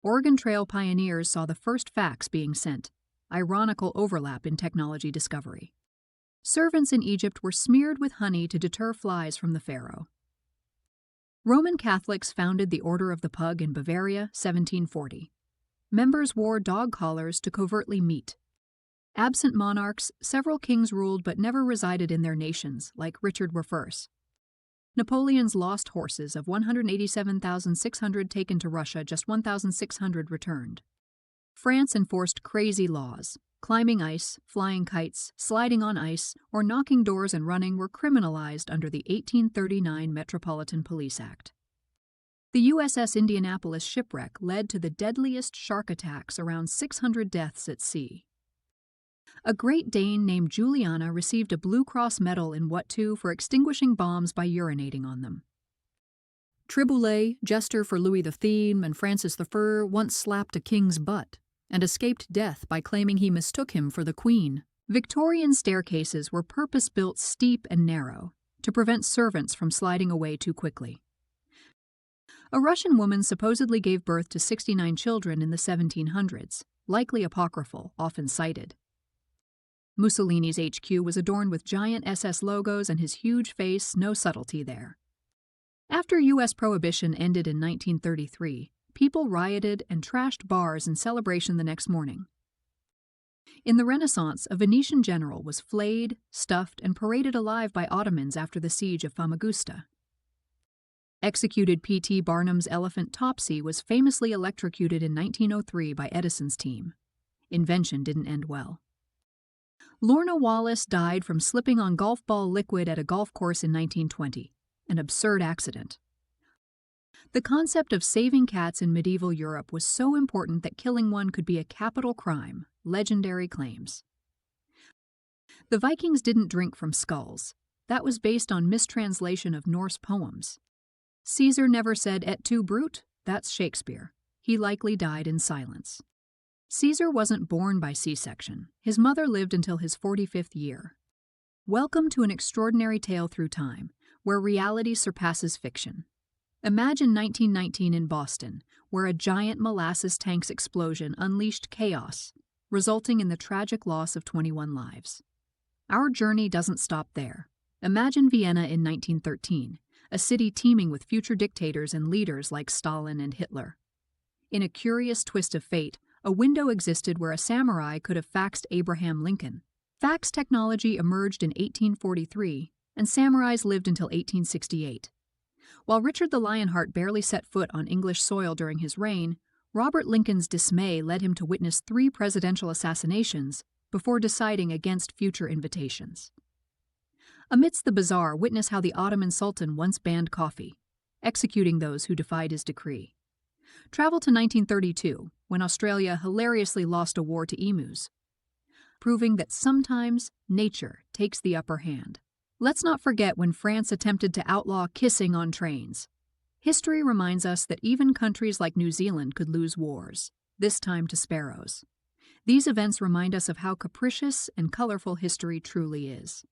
Oregon Trail pioneers saw the first fax being sent, ironical overlap in technology discovery. Servants in Egypt were smeared with honey to deter flies from the pharaoh. Roman Catholics founded the Order of the Pug in Bavaria, 1740. Members wore dog collars to covertly meet. Absent monarchs, several kings ruled but never resided in their nations, like Richard I. Napoleon's lost horses of 187,600 taken to Russia, just 1,600 returned. France enforced crazy laws. Climbing ice, flying kites, sliding on ice, or knocking doors and running were criminalized under the 1839 Metropolitan Police Act. The USS Indianapolis shipwreck led to the deadliest shark attacks, around 600 deaths at sea. A Great Dane named Juliana received a Blue Cross medal in Watteau for extinguishing bombs by urinating on them. Triboulet, jester for Louis XIII and Francis I, once slapped a king's butt and escaped death by claiming he mistook him for the Queen. Victorian staircases were purpose-built steep and narrow to prevent servants from sliding away too quickly. A Russian woman supposedly gave birth to 69 children in the 1700s, likely apocryphal, often cited. Mussolini's HQ was adorned with giant SS logos and his huge face, no subtlety there. After U.S. Prohibition ended in 1933, people rioted and trashed bars in celebration the next morning. In the Renaissance, a Venetian general was flayed, stuffed, and paraded alive by Ottomans after the siege of Famagusta. Executed P.T. Barnum's elephant Topsy was famously electrocuted in 1903 by Edison's team. Invention didn't end well. Lorna Wallace died from slipping on golf ball liquid at a golf course in 1920, an absurd accident. The concept of saving cats in medieval Europe was so important that killing one could be a capital crime, legendary claims. The Vikings didn't drink from skulls. That was based on mistranslation of Norse poems. Caesar never said et tu, Brute? That's Shakespeare. He likely died in silence. Caesar wasn't born by C-section. His mother lived until his 45th year. Welcome to an extraordinary tale through time, where reality surpasses fiction. Imagine 1919 in Boston, where a giant molasses tank's explosion unleashed chaos, resulting in the tragic loss of 21 lives. Our journey doesn't stop there. Imagine Vienna in 1913, a city teeming with future dictators and leaders like Stalin and Hitler. In a curious twist of fate, a window existed where a samurai could have faxed Abraham Lincoln. Fax technology emerged in 1843, and samurais lived until 1868. While Richard the Lionheart barely set foot on English soil during his reign, Robert Lincoln's dismay led him to witness 3 presidential assassinations before deciding against future invitations. Amidst the bizarre, witness how the Ottoman Sultan once banned coffee, executing those who defied his decree. Travel to 1932, when Australia hilariously lost a war to emus, proving that sometimes nature takes the upper hand. Let's not forget when France attempted to outlaw kissing on trains. History reminds us that even countries like New Zealand could lose wars, this time to sparrows. These events remind us of how capricious and colorful history truly is.